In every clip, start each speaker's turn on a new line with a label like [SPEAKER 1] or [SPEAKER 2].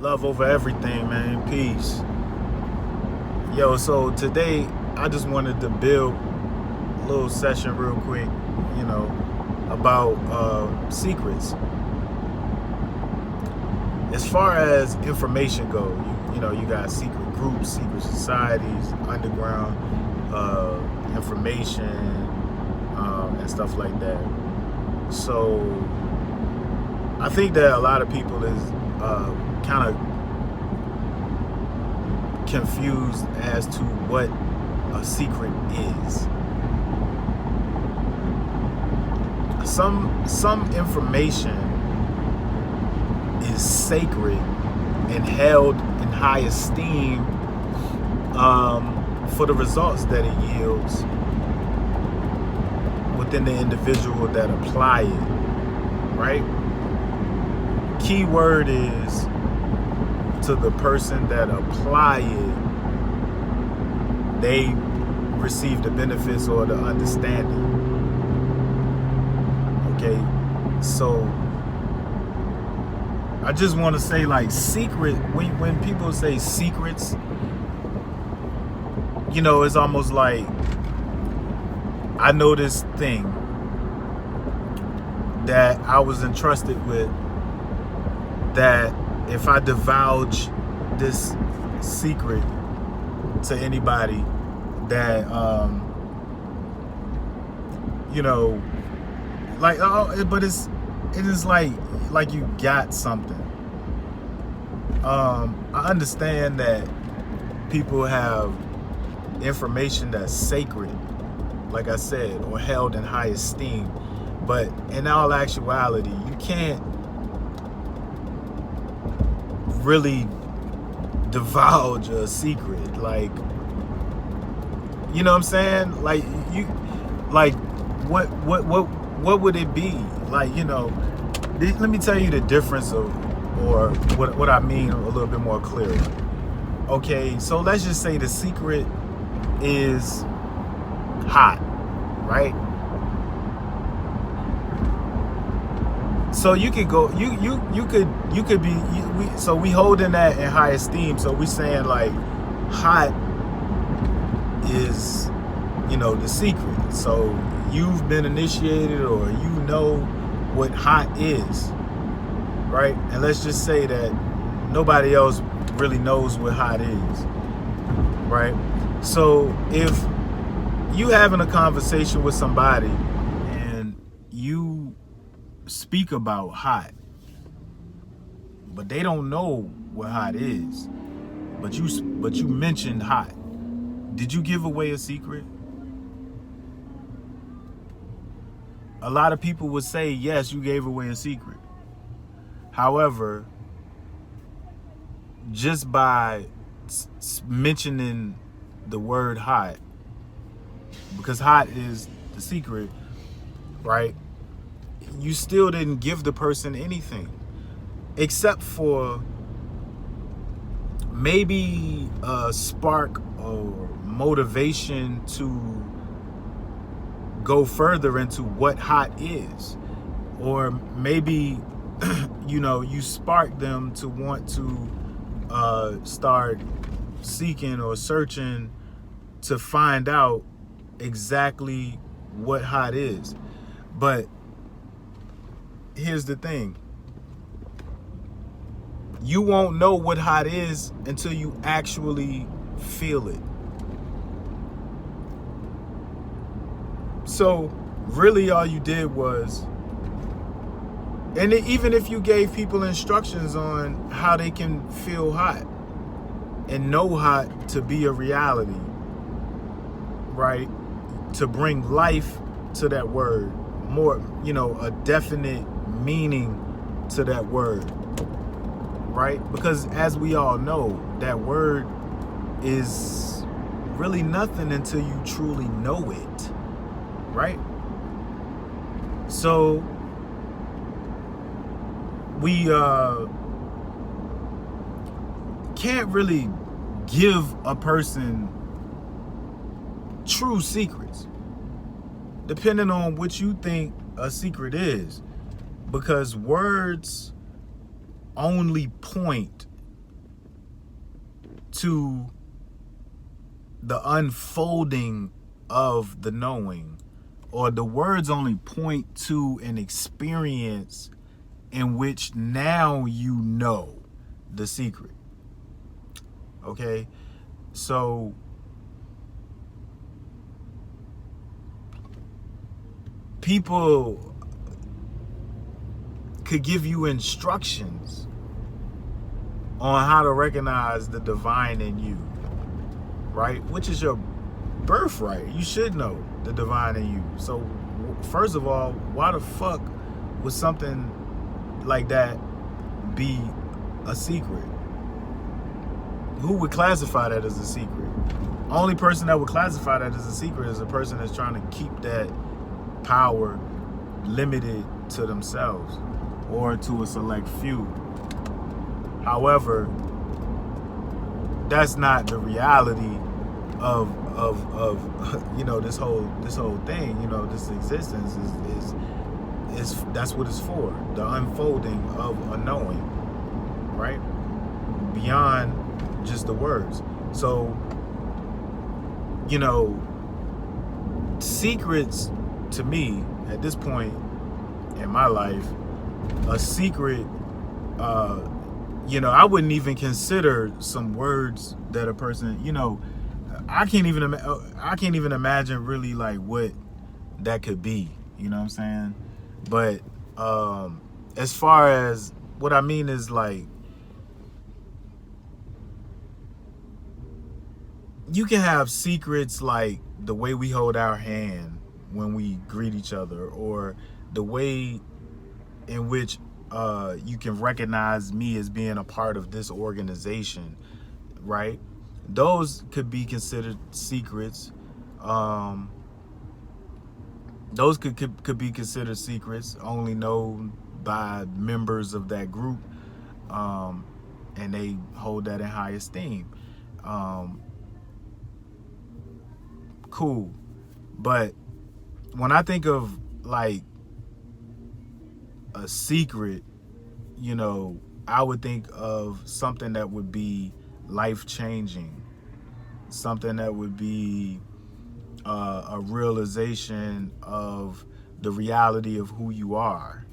[SPEAKER 1] Love over everything, man. Peace. Yo, so today I just wanted to build a little session real quick, about secrets. As far as information go, you got secret groups, secret societies, underground information, and stuff like that. So I think that a lot of people is kind of confused as to what a secret is. Some information is sacred and held in high esteem for the results that it yields within the individual that apply it, right? Key word is to the person that apply it, they receive the benefits or the understanding. Okay, so I just want to say, like, secret, when people say secrets, it's almost like I know this thing that I was entrusted with, that if I divulge this secret to anybody, that but it is like you got something. I understand that people have information that's sacred, like I said, or held in high esteem, but in all actuality, you can't really divulge a secret. Like, you know what I'm saying? Like, what would it be? Like, let me tell you the difference or what I mean a little bit more clearly. Okay, so let's just say the secret is hot, right? So you could go, you could be, so we holding that in high esteem. So we saying, like, hot is, the secret. So you've been initiated, or what hot is, right? And let's just say that nobody else really knows what hot is, right? So if you having a conversation with somebody and you speak about hot, but they don't know what hot is, but you mentioned hot, did you give away a secret? A lot of people would say, yes, you gave away a secret. However, just by mentioning the word hot, because hot is the secret, right? You still didn't give the person anything, except for maybe a spark or motivation to go further into what hot is. Or maybe you spark them to want to start seeking or searching to find out exactly what hot is. But here's the thing: you won't know what hot is until you actually feel it. So really all you did was, and even if you gave people instructions on how they can feel hot and know hot to be a reality, right? To bring life to that word, more, a definite meaning to that word, right? Because as we all know, that word is really nothing until you truly know it, right? So we can't really give a person true secrets, depending on what you think a secret is, because words only point to the unfolding of the knowing, or the words only point to an experience in which now you know the secret. Okay? So people could give you instructions on how to recognize the divine in you, right? Which is your birthright. You should know the divine in you. So first of all, why the fuck would something like that be a secret? Who would classify that as a secret? Only person that would classify that as a secret is a person that's trying to keep that power limited to themselves or to a select few. However, that's not the reality of you know, this whole thing. You know, this existence is that's what it's for, the unfolding of a knowing, right, beyond just the words. So, you know, secrets to me at this point in my life, a secret, you know, I wouldn't even consider some words that a person, you know, I can't even imagine really like what that could be, you know what I'm saying? But as far as what I mean is, like, you can have secrets like the way we hold our hand when we greet each other, or the way in which you can recognize me as being a part of this organization, right? Those could be considered secrets. Those could be considered secrets, only known by members of that group, and they hold that in high esteem. Cool. But when I think of like a secret, you know, I would think of something that would be life-changing, something that would be a realization of the reality of who you are,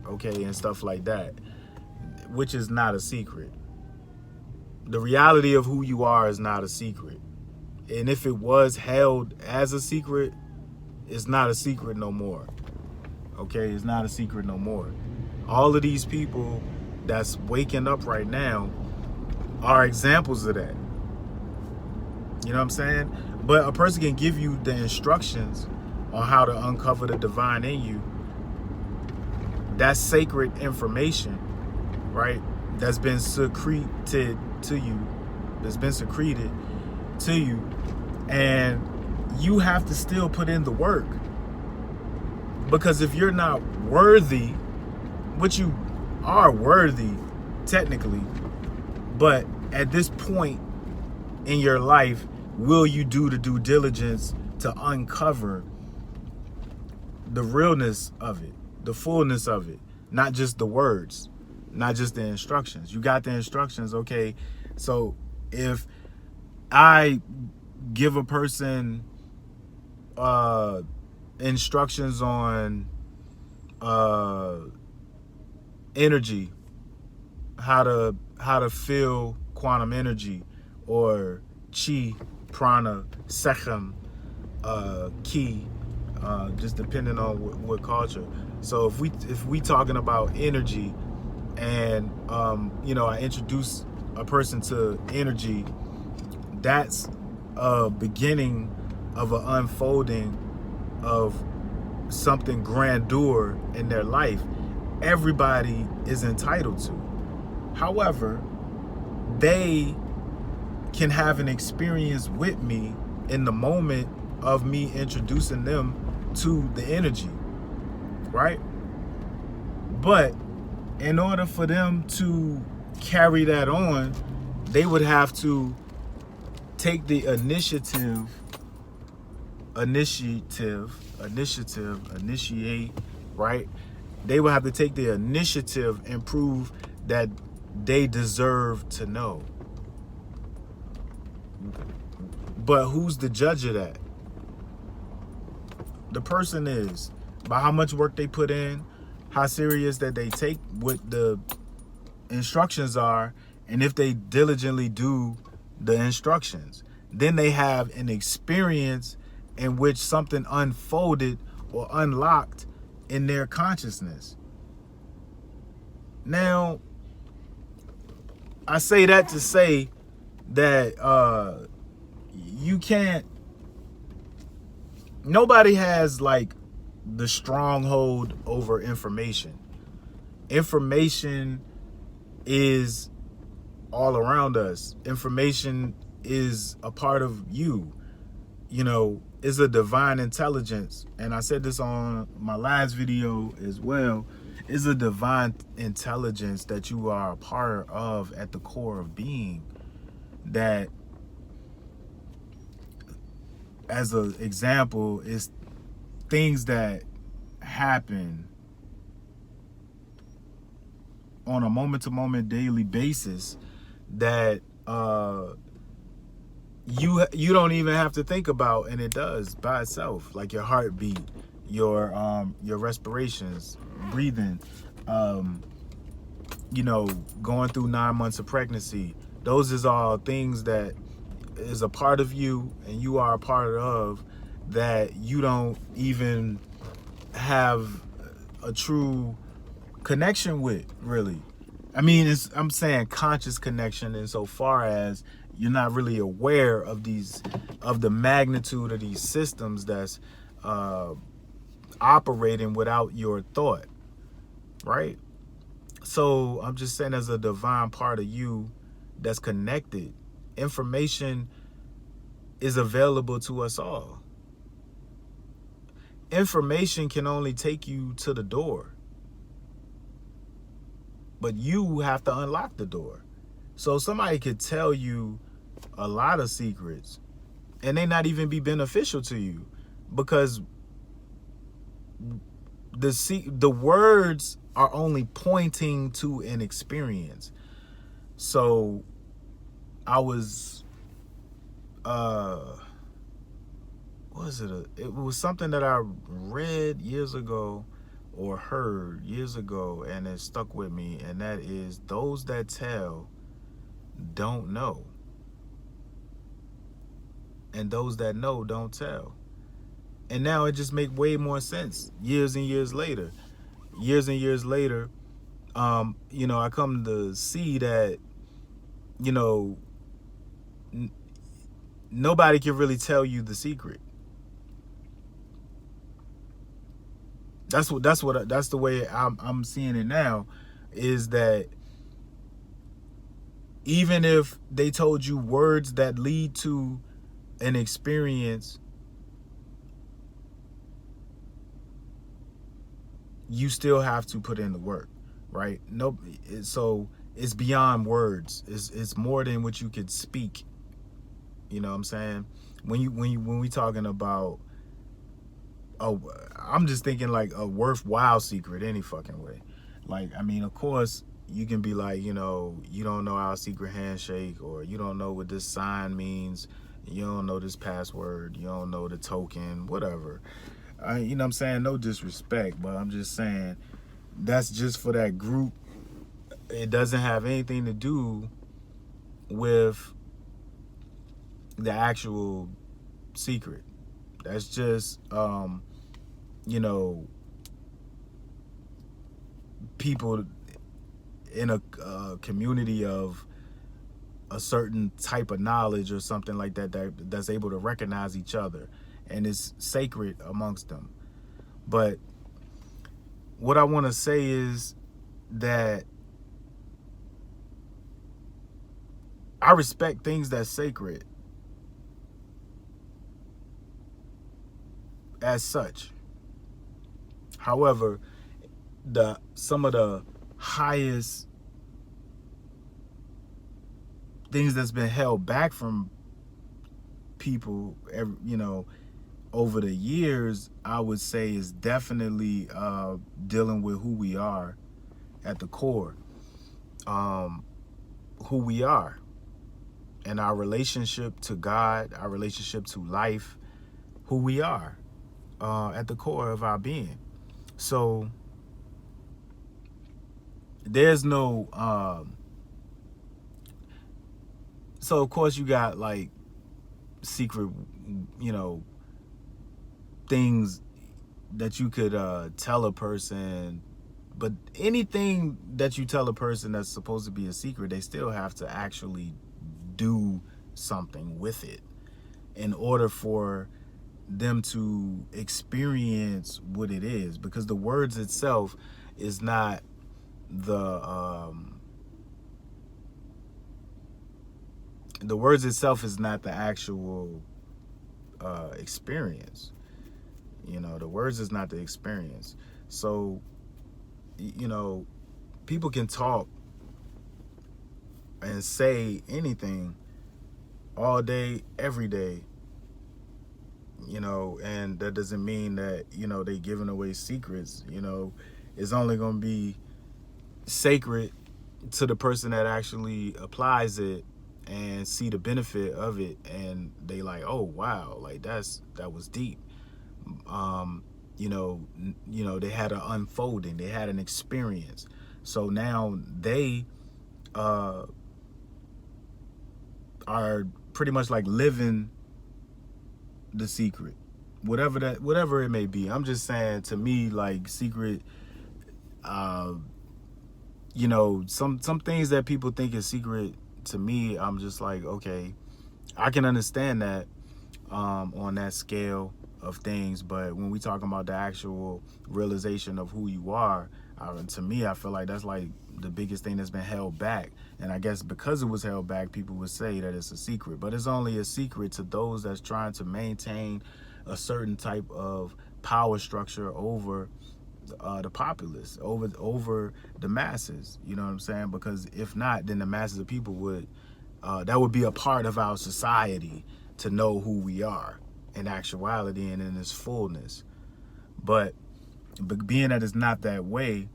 [SPEAKER 1] okay, and stuff like that, which is not a secret. The reality of who you are is not a secret. And if it was held as a secret, it's not a secret no more. Okay, it's not a secret no more. All of these people that's waking up right now are examples of that. You know what I'm saying? But a person can give you the instructions on how to uncover the divine in you. That's sacred information, right? That's been secreted to you. That's been secreted to you. And you have to still put in the work. Because if you're not worthy, which you are worthy technically, but at this point in your life, will you do the due diligence to uncover the realness of it, the fullness of it, not just the words, not just the instructions? You got the instructions, okay. So if I give a person instructions on energy, how to feel quantum energy, or chi, prana, sechem, ki, just depending on what culture. So if we talking about energy, and you know, I introduce a person to energy, that's a beginning of an unfolding of something grandeur in their life. Everybody is entitled to. However, they can have an experience with me in the moment of me introducing them to the energy, right? But in order for them to carry that on, they would have to take the initiate, right? They would have to take the initiative and prove that they deserve to know. But who's the judge of that? The person is, by how much work they put in, how serious that they take what the instructions are, and if they diligently do the instructions. Then they have an experience in which something unfolded or unlocked in their consciousness. Now, I say that to say that you can't, nobody has like the stronghold over information. Information is all around us. Information is a part of you. You know, is a divine intelligence. And I said this on my last video as well. Is a divine intelligence that you are a part of at the core of being. That, as an example, is things that happen on a moment-to-moment daily basis that you don't even have to think about, and it does by itself, like your heartbeat, your respirations, breathing, you know, going through 9 months of pregnancy. Those is all things that is a part of you and you are a part of, that you don't even have a true connection with, really. I mean, I'm saying conscious connection insofar as you're not really aware of the magnitude of these systems that's operating without your thought, right? So I'm just saying, as a divine part of you that's connected, information is available to us all. Information can only take you to the door, but you have to unlock the door. So somebody could tell you a lot of secrets and they not even be beneficial to you, because the words are only pointing to an experience. So I was it was something that I read years ago or heard years ago, and it stuck with me, and that is, those that tell don't know, and those that know don't tell. And now it just makes way more sense years and years later. You know, I come to see that, you know, nobody can really tell you the secret. That's the way I'm seeing it now, is that even if they told you words that lead to an experience, you still have to put in the work, right? No, so it's beyond words. It's more than what you could speak. You know what I'm saying? When we talking about, I'm just thinking like a worthwhile secret any fucking way. Like, I mean, of course, you can be like, you know, you don't know our secret handshake, or you don't know what this sign means, you don't know this password, you don't know the token, whatever. You know what I'm saying? No disrespect, but I'm just saying that's just for that group. It doesn't have anything to do with the actual secret. That's just, you know, people in a community of a certain type of knowledge or something like that's able to recognize each other, and it's sacred amongst them. But what I want to say is that I respect things that's sacred as such. However, some of the highest things that's been held back from people, you know, over the years, I would say, is definitely dealing with who we are at the core, who we are. and our relationship to God, our relationship to life, who we are at the core of our being. So there's no so of course you got like secret, you know, things that you could tell a person, but anything that you tell a person that's supposed to be a secret, they still have to actually do something with it in order for them to experience what it is, because the words itself is not the words itself is not the actual experience. You know, the words is not the experience. So, you know, people can talk and say anything all day, every day, you know, and that doesn't mean that, you know, they giving away secrets. You know, it's only going to be sacred to the person that actually applies it and see the benefit of it, and they like, oh wow, like that was deep. You know, they had an unfolding, they had an experience. So now they are pretty much like living the secret, whatever it may be. I'm just saying, to me, like, secret, you know, some things that people think is secret, to me, I'm just like, okay, I can understand that on that scale of things. But when we talking about the actual realization of who you are, to me, I feel like that's like the biggest thing that's been held back. And I guess because it was held back, people would say that it's a secret, but it's only a secret to those that's trying to maintain a certain type of power structure over the populace, over the masses. You know what I'm saying? Because if not, then the masses of people would that would be a part of our society, to know who we are in actuality and in its fullness. But being that it's not that way,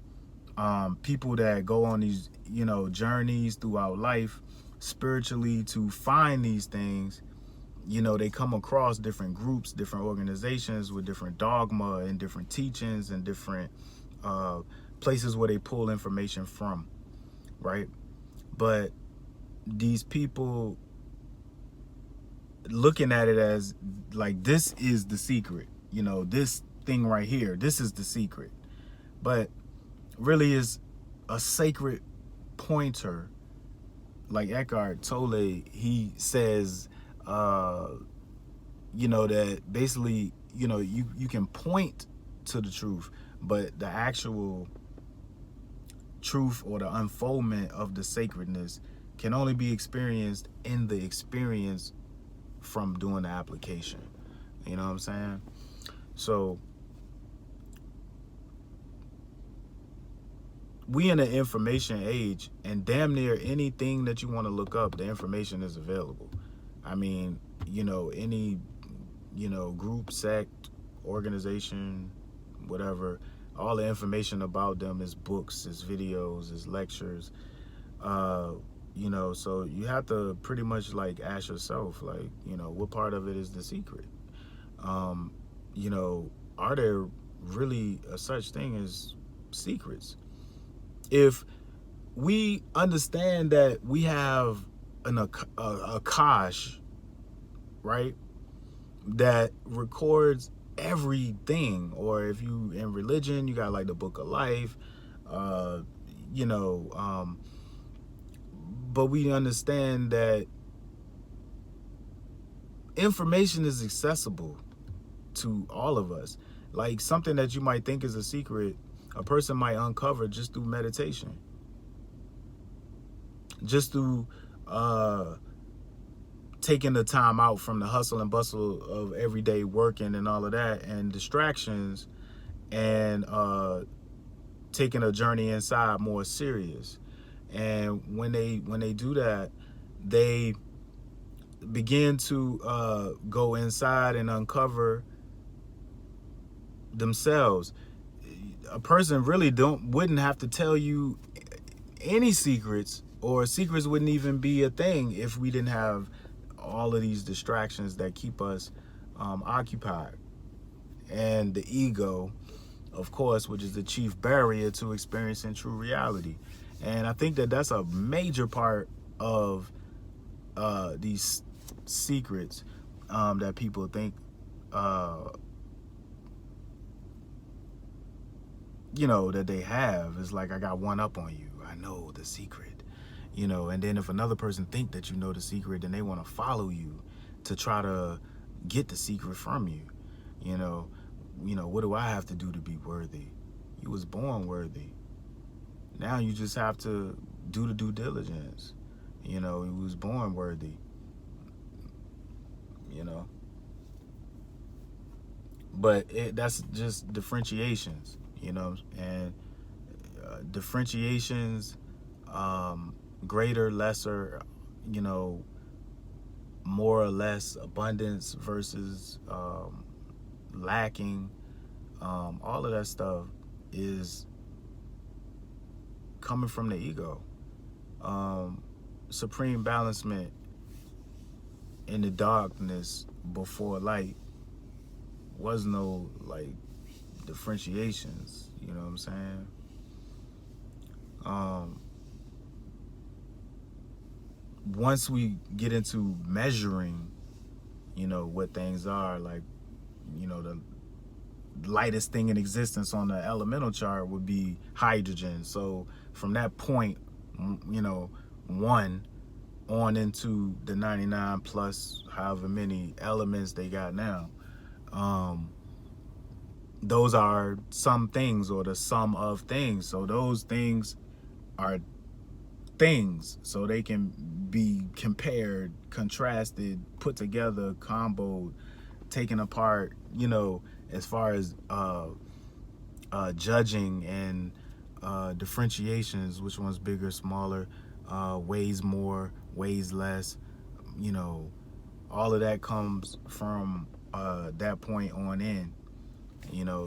[SPEAKER 1] people that go on these, you know, journeys throughout life spiritually to find these things, you know, they come across different groups, different organizations with different dogma and different teachings and different places where they pull information from, right? But these people looking at it as like, this is the secret, you know, this thing right here, this is the secret. But really is a sacred pointer. Like Eckhart Tolle, he says, you know, that basically, you know, you can point to the truth, but the actual truth or the unfoldment of the sacredness can only be experienced in the experience from doing the application. You know what I'm saying? So we in an information age, and damn near anything that you want to look up, the information is available. I mean, you know, any, you know, group, sect, organization, whatever, all the information about them is books, is videos, is lectures. You know, so you have to pretty much like ask yourself, like, you know, what part of it is the secret? You know, are there really a such thing as secrets? If we understand that we have a Akash, right, that records everything, or if you in religion, you got like the Book of Life, you know, but we understand that information is accessible to all of us. Like something that you might think is a secret, a person might uncover just through meditation, just through taking the time out from the hustle and bustle of everyday working and all of that and distractions, and taking a journey inside more serious. And when they do that, they begin to go inside and uncover themselves. A person really wouldn't have to tell you any secrets or secrets wouldn't even be a thing if we didn't have all of these distractions that keep us occupied. And the ego, of course, which is the chief barrier to experiencing true reality. And I think that that's a major part of these secrets that people think, that they have. Is like, I got one up on you. I know the secret, and then if another person think that you know the secret, then they want to follow you to try to get the secret from you. What do I have to do to be worthy? You was born worthy. Now you just have to do the due diligence. He was born worthy. But that's just differentiations, and differentiations, greater, lesser, more or less, abundance versus lacking, all of that stuff is coming from the ego. Supreme balancement in the darkness before light was no like differentiations, you know what I'm saying? Once we get into measuring, what things are, like, the lightest thing in existence on the elemental chart would be hydrogen. So from that point, one on into the 99 plus however many elements they got now, those are some things, or the sum of things. So those things are things, so they can be compared, contrasted, put together, comboed, taken apart, as far as judging and differentiations, which one's bigger, smaller, weighs more, weighs less, all of that comes from that point on in,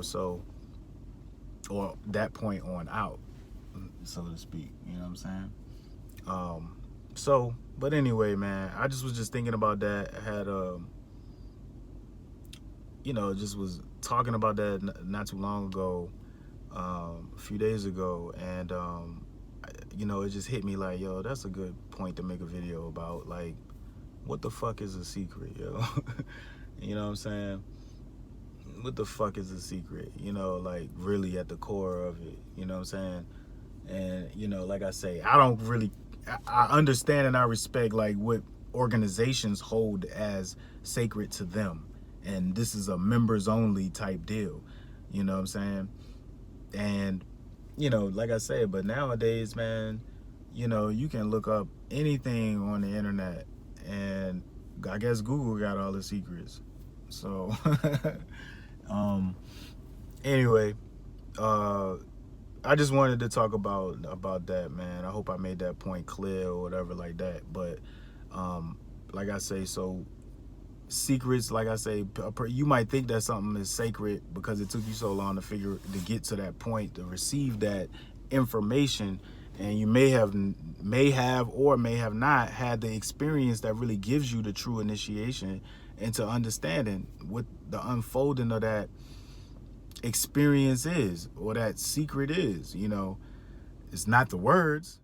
[SPEAKER 1] so, or that point on out, so to speak, you know what I'm saying? But anyway, man, I just was just thinking about that. I had just was talking about that not too long ago, a few days ago, and it just hit me like, yo, that's a good point to make a video about. Like, what the fuck is a secret, yo? You know what I'm saying? What the fuck is a secret? Like, really at the core of it, you know what I'm saying? And like I say, I understand and I respect like what organizations hold as sacred to them, and this is a members only type deal, you know what I'm saying? And like I said, but nowadays, man, you can look up anything on the internet, and I guess Google got all the secrets. So anyway, I just wanted to talk about that, man. I hope I made that point clear or whatever like that. But like I say, so secrets, like I say, you might think that something is sacred because it took you so long to get to that point, to receive that information, and you may have or may have not had the experience that really gives you the true initiation into understanding what the unfolding of that experience is, or that secret is. It's not the words,